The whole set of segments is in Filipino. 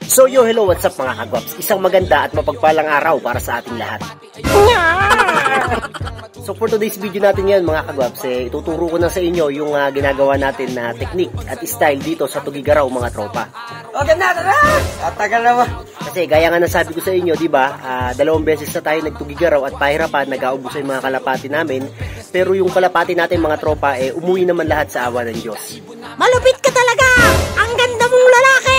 So hello, what's up mga kagwaps? Isang maganda at mapagpalang araw para sa ating lahat. So for today's video natin yan mga kagwaps, ituturo ko na sa inyo yung ginagawa natin na technique at style dito sa Tugigaraw mga tropa. Okay na, tara! Tatagal na ba? Kasi gaya nga nasabi ko sa inyo, di ba, 2 beses na tayo nagtugigaraw at pahirapan, nag-aubos yung mga kalapati namin. Pero yung kalapati natin mga tropa, umuwi naman lahat sa awa ng Diyos. Malupit ka talaga! Ang ganda mong lalaki!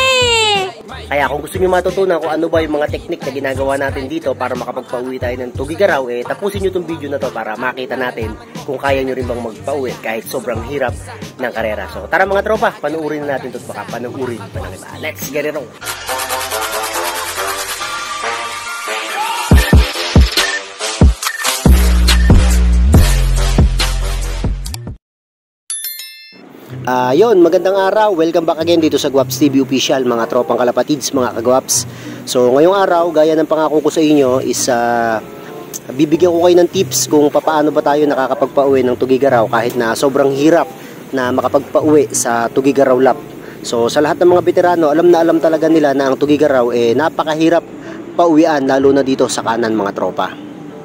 Kaya kung gusto nyo matutunan kung ano ba yung mga technique na ginagawa natin dito para makapagpauwi tayo ng Tugigaraw, tapusin nyo itong video na to para makita natin kung kaya nyo rin bang magpauwi kahit sobrang hirap ng karera. So tara mga tropa, panuurin na natin ito at baka panuurin pa ng iba. Let's get it on! Yun, magandang araw. Welcome back again dito sa Gwaps TV Official, mga tropang kalapatids, mga kagwaps. So, ngayong araw, gaya ng pangako ko sa inyo is bibigyan ko kayo ng tips kung paano ba tayo nakakapagpauwi ng Tugigaraw kahit na sobrang hirap na makapagpauwi sa Tugigaraw lap. So, sa lahat ng mga veterano, alam na alam talaga nila na ang Tugigaraw napakahirap pauwian, lalo na dito sa kanan mga tropa.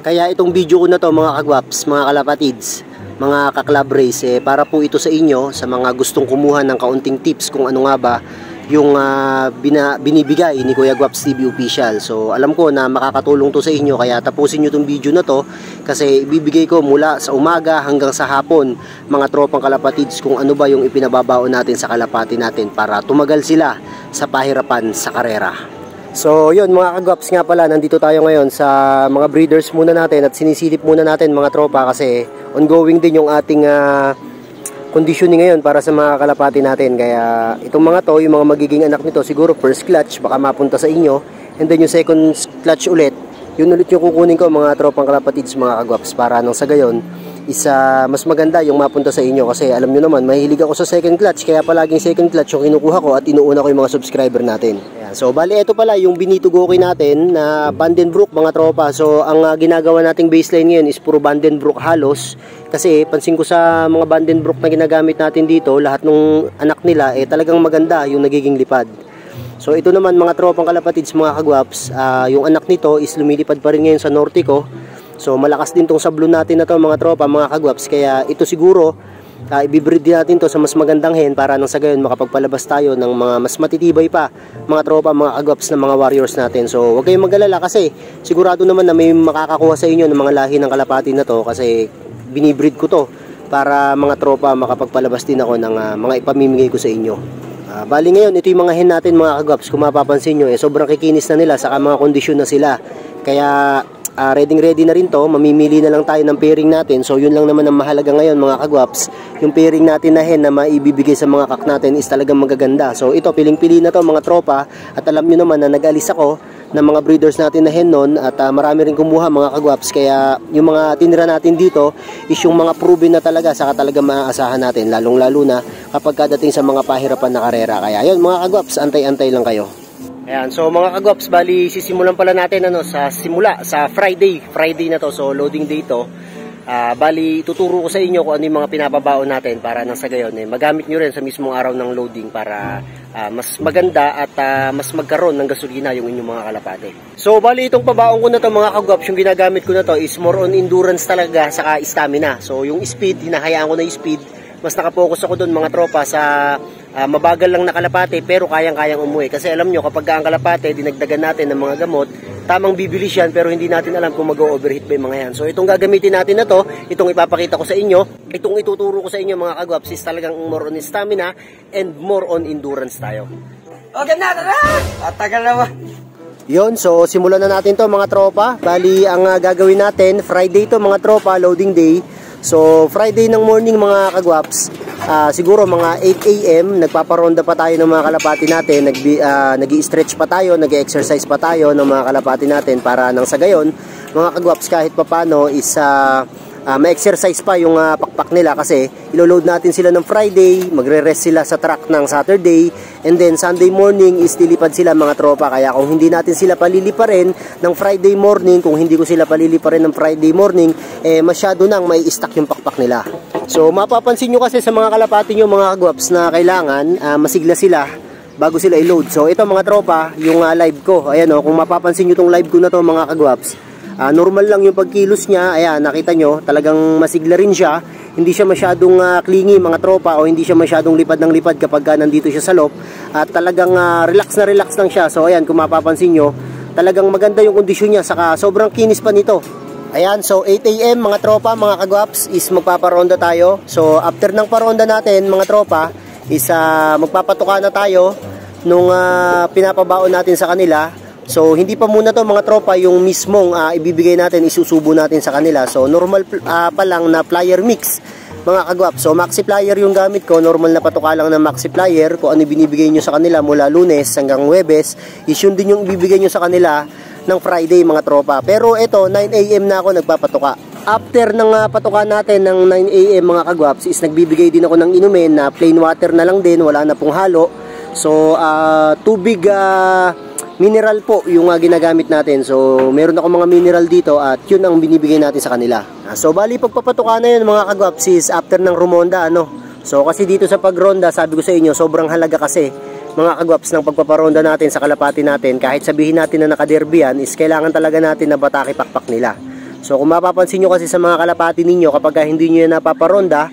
Kaya itong video ko na to mga kagwaps, mga kalapatids, mga ka-club race, para po ito sa inyo, sa mga gustong kumuha ng kaunting tips kung ano nga ba yung binibigay ni Kuya Gwaps TV Official. So alam ko na makakatulong to sa inyo, kaya tapusin nyo itong video na to kasi ibibigay ko mula sa umaga hanggang sa hapon mga tropang kalapatids kung ano ba yung ipinababaon natin sa kalapati natin para tumagal sila sa pahirapan sa karera. So yun mga kagwaps, nga pala nandito tayo ngayon sa mga breeders muna natin at sinisilip muna natin mga tropa kasi ongoing din yung ating conditioning ngayon para sa mga kalapati natin. Kaya itong mga to, yung mga magiging anak nito, siguro first clutch baka mapunta sa inyo, and then yung second clutch ulit, yun ulit yung kukunin ko mga tropang kalapatids mga kagwaps, para nang sa gayon mas maganda yung mapunta sa inyo. Kasi alam nyo naman, mahilig ako sa second clutch, kaya palaging second clutch yung kinukuha ko at inuuna ko yung mga subscriber natin. Ayan. So bali ito pala yung Binitugoki natin na Vandenbroek mga tropa. So ang ginagawa nating baseline ngayon is puro Vandenbroek halos, kasi pansin ko sa mga Vandenbroek na ginagamit natin dito, lahat ng anak nila talagang maganda yung nagiging lipad. So ito naman mga tropang kalapatids mga kagwaps, yung anak nito is lumilipad pa rin ngayon sa Nortico. So malakas din tong sablon natin na to mga tropa mga kagwaps, kaya ito siguro ibibreed din natin to sa mas magandang hen para nang sa gayon makapagpalabas tayo ng mga mas matitibay pa mga tropa mga kagwaps na mga warriors natin. So huwag kayong mag-alala kasi sigurado naman na may makakakuha sa inyo ng mga lahi ng kalapati na to, kasi binibreed ko to para mga tropa makapagpalabas din ako ng mga ipamimigay ko sa inyo. Bali ngayon ito yung mga hen natin mga kagwaps, kung mapapansin nyo sobrang kikinis na nila, saka mga kondisyon na sila, kaya ready na rin to. Mamimili na lang tayo ng pairing natin. So yun lang naman ang mahalaga ngayon mga kagwaps, yung pairing natin na hen na maibibigay sa mga kak natin is talagang magaganda. So ito, piling-pili na to mga tropa, at alam nyo naman na nag-alis ako ng mga breeders natin na hen nun, at marami rin kumuha mga kagwaps, kaya yung mga tinira natin dito is yung mga proven na talaga, saka talaga maaasahan natin, lalong lalo na kapag kadating sa mga pahirapan na karera. Kaya yun mga kagwaps, antay-antay lang kayo. Ayan, so mga kagwaps, bali sisimulan pala natin sa Friday na to. So loading day to. Bali tuturo ko sa inyo kung ano yung mga pinapabaon natin para nang sa gayon magamit nyo rin sa mismong araw ng loading para mas maganda at mas magkaroon ng gasolina yung inyong mga kalapate. So bali itong pabaon ko na to mga kagwaps, yung ginagamit ko na to is more on endurance talaga saka stamina. So yung speed, hinahayaan ko na yung speed, mas nakapokus ako doon mga tropa sa mabagal lang na kalapate pero kayang-kayang umuwi. Kasi alam nyo, kapag ang kalapate dinagdagan natin ng mga gamot, tamang bibilis yan pero hindi natin alam kung mag-overheat ba yung mga yan. So itong gagamitin natin na to, itong ipapakita ko sa inyo, itong ituturo ko sa inyo mga kagwaps is talagang more on stamina and more on endurance tayo. Okay na, tara! Tatagal na ba? Yun, so simulan na natin to mga tropa. Bali ang gagawin natin, Friday to mga tropa, loading day. So Friday ng morning mga kagwaps, siguro mga 8 AM nagpaparonda pa tayo ng mga kalapati natin, nag-i-stretch pa tayo, nag-i-exercise pa tayo ng mga kalapati natin para nang sa gayon mga kagwaps kahit papano is ma-exercise pa yung pakpak nila, kasi ilo-load natin sila ng Friday, magre-rest sila sa truck ng Saturday, and then Sunday morning is lilipad sila mga tropa. Kaya kung hindi natin sila paliliparin ng Friday morning, kung hindi ko sila paliliparin ng Friday morning, masyado nang may stock yung pakpak nila. So mapapansin nyo kasi sa mga kalapati nyo mga kagwaps na kailangan masigla sila bago sila i-load. So ito mga tropa, yung live ko. Ayan o, kung mapapansin nyo tong live ko na to mga kagwaps, normal lang yung pagkilos niya. Ayan, nakita nyo, talagang masigla rin siya. Hindi siya masyadong clingy mga tropa, o hindi siya masyadong lipad ng lipad kapag nandito siya sa loob. At talagang relax na relax lang siya. So ayan, kung mapapansin nyo, talagang maganda yung kondisyon niya, saka sobrang kinis pa nito. Ayan, so 8 AM mga tropa, mga kagwaps, is magpaparonda tayo. So after ng paronda natin mga tropa, is magpapatuka na tayo nung pinapabaon natin sa kanila. So hindi pa muna to mga tropa yung mismong ibibigay natin, isusubo natin sa kanila. So normal pa lang na plier mix mga kagwap. So maxi plier yung gamit ko, normal na patuka lang ng maxi plier. Kung ano binibigay nyo sa kanila mula Lunes hanggang Huwebes, is yun din yung ibibigay nyo sa kanila ng Friday mga tropa. Pero ito 9 AM na ako nagpapatuka. After ng patuka natin ng 9 AM mga kagwaps, is nagbibigay din ako ng inumin na plain water na lang din, wala na pong halo. So tubig mineral po yung ginagamit natin. So meron ako mga mineral dito at yun ang binibigay natin sa kanila. So bali pagpapatuka na yun mga kagwaps is after ng rumonda So kasi dito sa pagronda, sabi ko sa inyo, sobrang halaga kasi mga kagwaps ng pagpaparonda natin sa kalapati natin. Kahit sabihin natin na nakaderby yan, is kailangan talaga natin na bataki pakpak nila. So kung mapapansin nyo kasi sa mga kalapati ninyo, kapag hindi nyo yan napaparonda,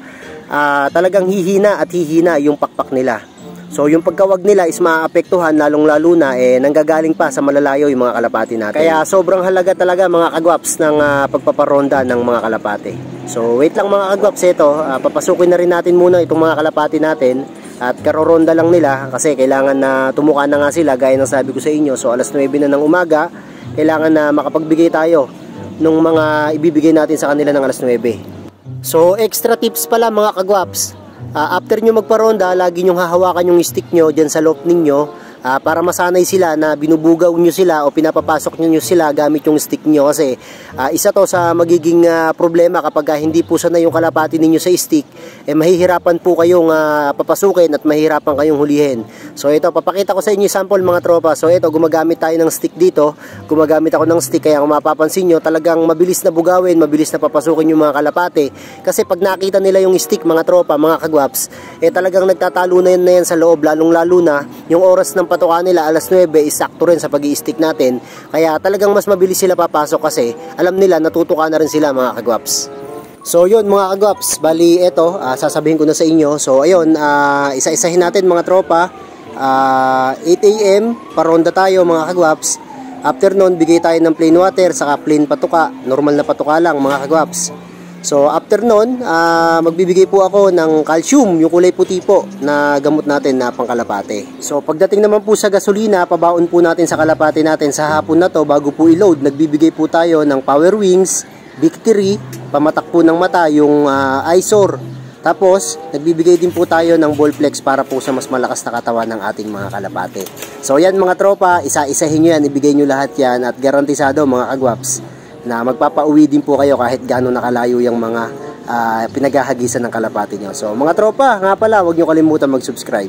talagang hihina at hihina yung pakpak nila. So yung pagkawag nila is maapektuhan, lalong lalo na nanggagaling pa sa malalayo yung mga kalapati natin. Kaya sobrang halaga talaga mga kagwaps ng pagpaparonda ng mga kalapati. So wait lang mga kagwaps, ito papasukin na rin natin muna itong mga kalapati natin. At karoronda lang nila kasi kailangan na tumuka na nga sila gaya ng sabi ko sa inyo. So alas 9 na ng umaga, kailangan na makapagbigay tayo ng mga ibibigay natin sa kanila ng alas 9. So extra tips pala mga kagwaps, after nyo magparonda, lagi nyong hahawakan yung stick nyo dyan sa loob ninyo, para masanay sila na binubugaw nyo sila o pinapapasok nyo sila gamit yung stick nyo. Kasi isa to sa magiging problema kapag hindi po sanay yung kalapati ninyo sa stick, mahihirapan po kayong papasukin at mahihirapan kayong hulihin. So ito, papakita ko sa inyo sample mga tropa. So ito, gumagamit tayo ng stick dito. Gumagamit ako ng stick, kaya kung mapapansin nyo, talagang mabilis na bugawin, mabilis na papasukin yung mga kalapati. Kasi pag nakita nila yung stick mga tropa, mga kagwaps, talagang nagtatalo na yan sa loob, lalong lalo na yung oras ng patuka nila alas 9 is sakto rin sa pag-i-stick natin. Kaya talagang mas mabilis sila papasok kasi alam nila natutuka na rin sila mga kagwaps. So yun mga kagwaps, bali eto, sasabihin ko na sa inyo. So ayun, isa-isahin natin mga tropa. 8 AM, paronda tayo mga kagwaps. After nun, bigay tayo ng plain water, saka plain patuka. Normal na patuka lang mga kagwaps. So after nun, magbibigay po ako ng calcium, yung kulay puti po na gamot natin na pangkalapate. So pagdating naman po sa gasolina, pabaon po natin sa kalapate natin sa hapon na to bago po i-load. Nagbibigay po tayo ng Power Wings, Victory, pamatak po ng mata yung Eyesore. Tapos nagbibigay din po tayo ng Ballplex para po sa mas malakas na katawan ng ating mga kalapate. So yan mga tropa, isa-isahin nyo yan, ibigay nyo lahat yan at garantisado mga kagwaps na magpapauwi din po kayo kahit gaano nakalayo yung mga pinaghahagisan ng kalapati nyo. So mga tropa, nga pala, huwag nyo kalimutan mag-subscribe.